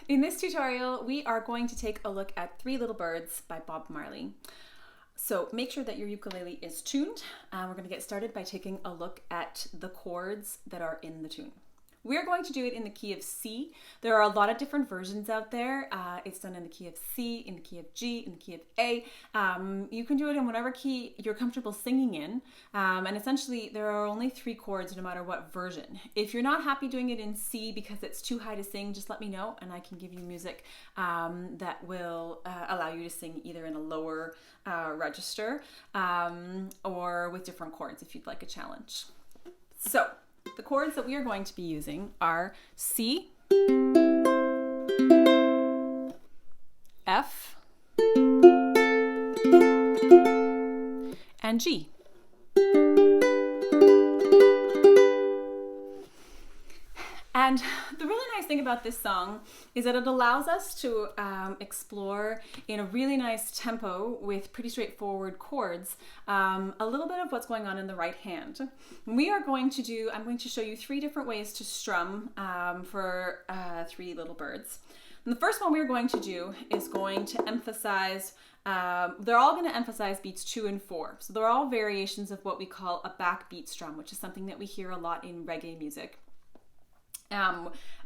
In this tutorial, we are going to take a look at Three Little Birds by Bob Marley. So make sure that your ukulele is tuned. We're going to get started by taking a look at the chords that are in the tune. We're going to do it in the key of C. There are a lot of different versions out there. It's done in the key of C, in the key of G, in the key of A. You can do it in whatever key you're comfortable singing in. And essentially, there are only 3 chords no matter what version. If you're not happy doing it in C because it's too high to sing, just let me know and I can give you music that will allow you to sing either in a lower register or with different chords if you'd like a challenge. So, the chords that we are going to be using are C, F, and G. And the really nice thing about this song is that it allows us to explore in a really nice tempo with pretty straightforward chords a little bit of what's going on in the right hand. I'm going to show you 3 different ways to strum for Three Little Birds. And the first one we're going to do is going to emphasize, they're all going to emphasize beats 2 and 4. So they're all variations of what we call a backbeat strum, which is something that we hear a lot in reggae music.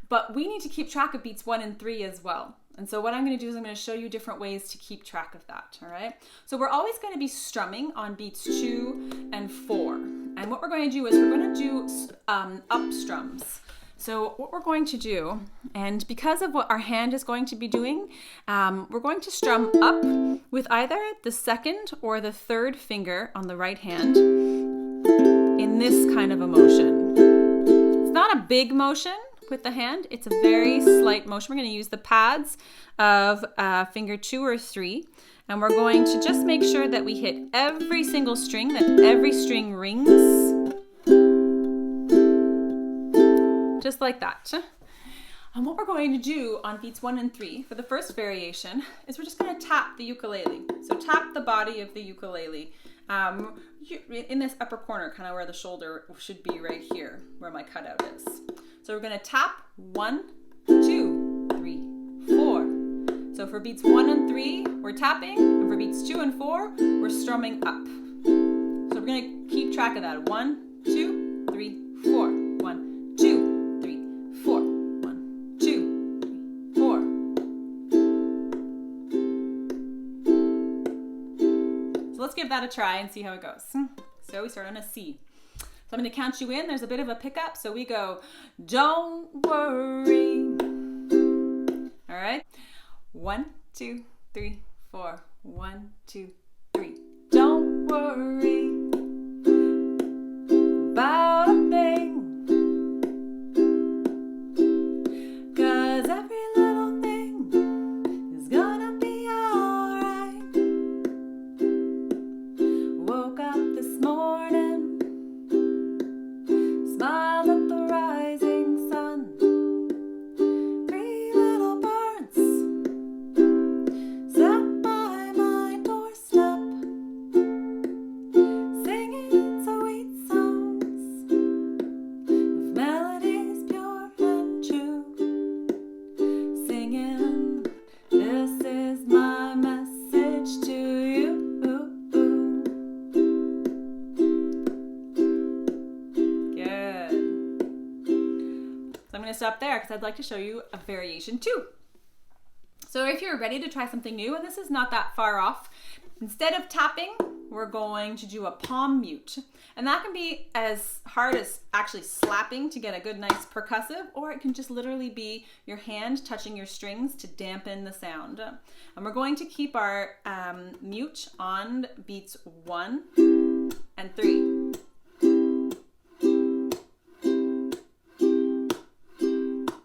But we need to keep track of beats 1 and 3 as well. And so what I'm going to do is I'm going to show you different ways to keep track of that, all right? So we're always going to be strumming on beats 2 and 4. And what we're going to do is we're going to do up strums. So what we're going to do, and because of what our hand is going to be doing, we're going to strum up with either the 2nd or the 3rd finger on the right hand in this kind of a motion. It's not a big motion with the hand, it's a very slight motion. We're going to use the pads of finger 2 or 3, and we're going to just make sure that we hit every single string, that every string rings, just like that. And what we're going to do on beats 1 and 3 for the first variation is we're just going to tap the ukulele. So tap the body of the ukulele in this upper corner, kind of where the shoulder should be right here, where my cutout is. So we're going to tap 1, 2, 3, 4. So for beats 1 and 3, we're tapping, and for beats 2 and 4, we're strumming up. So we're going to keep track of that. 1, 2, 3, 4. 1, 2, 3, 4. 1, 2, 3, 4. So let's give that a try and see how it goes. So we start on a C. So I'm going to count you in. There's a bit of a pickup. So we go, don't worry. All right. 1, 2, 3, 4. 1, 2, 3. Don't worry about a thing. 'Cause every little thing is gonna be alright. Woke up this morning, smiled at the rising sun. 3 little birds sat by my doorstep, singing sweet songs of melodies pure and true. Singing, this is my message to you. I'm going to stop there because I'd like to show you a variation 2. So if you're ready to try something new, and this is not that far off, instead of tapping, we're going to do a palm mute. And that can be as hard as actually slapping to get a good, nice percussive, or it can just literally be your hand touching your strings to dampen the sound. And we're going to keep our mute on beats 1 and 3.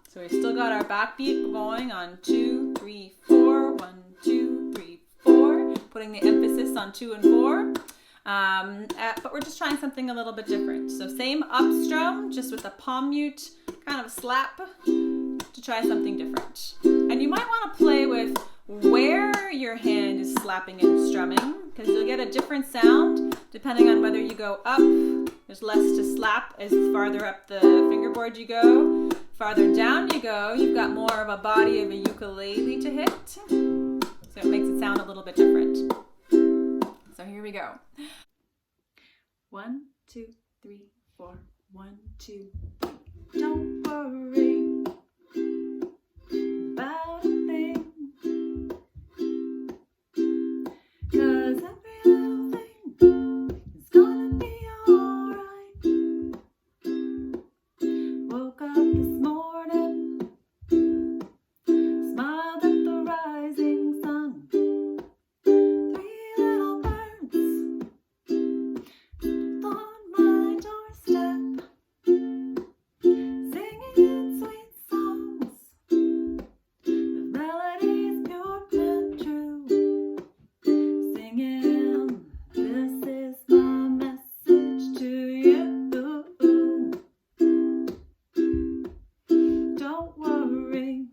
So we've still got our backbeat going on 2, 3, 4, 1, 2, 3, 4, putting the emphasis on 2 and 4. But we're just trying something a little bit different. So same up strum, just with a palm mute, kind of a slap, to try something different. And you might want to play with where your hand is slapping and strumming, because you'll get a different sound depending on whether you go up. There's less to slap as farther up the finger fretboard you go, farther down you go, you've got more of a body of a ukulele to hit. So it makes it sound a little bit different. So here we go. 1, 2, 3, 4. 1, 2, 3. Don't worry about a thing, 'cause every little thing is gonna be alright. Woke up this morning, smiled at the rising sun. 3 little birds on my doorstep, singing sweet songs of melodies pure and true. Singing, this is my message to you. Don't worry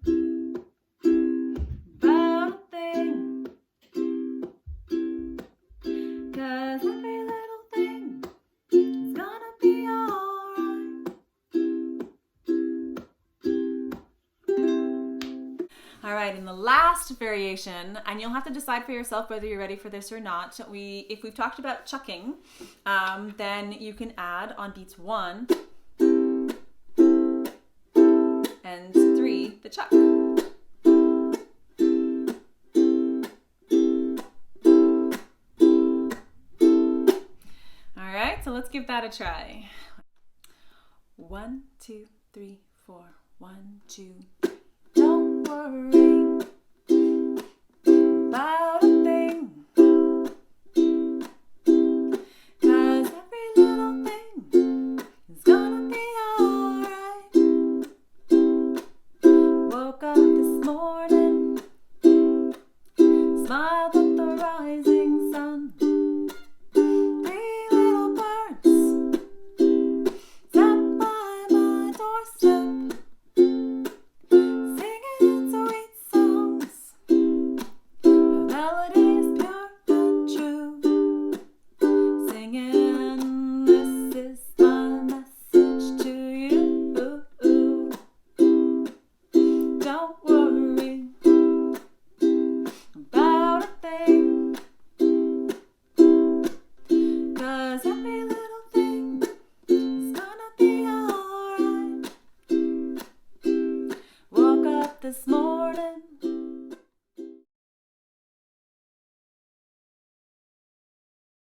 about a thing, 'cause every little thing is gonna be alright. All right, in the last variation, and you'll have to decide for yourself whether you're ready for this or not. If we've talked about chucking, then you can add on beats 1 and 3 the chuck. All right, so let's give that a try. 1, 2, 3, 4. 1, 2. Don't worry about a thing, 'cause every little thing is gonna be alright. Woke up this morning, smiled at the rising sun. 3 little birds sat by my doorstep, singing sweet songs of melodies pure and true. Singing, this is my message to you. Don't worry about a thing, 'cause every little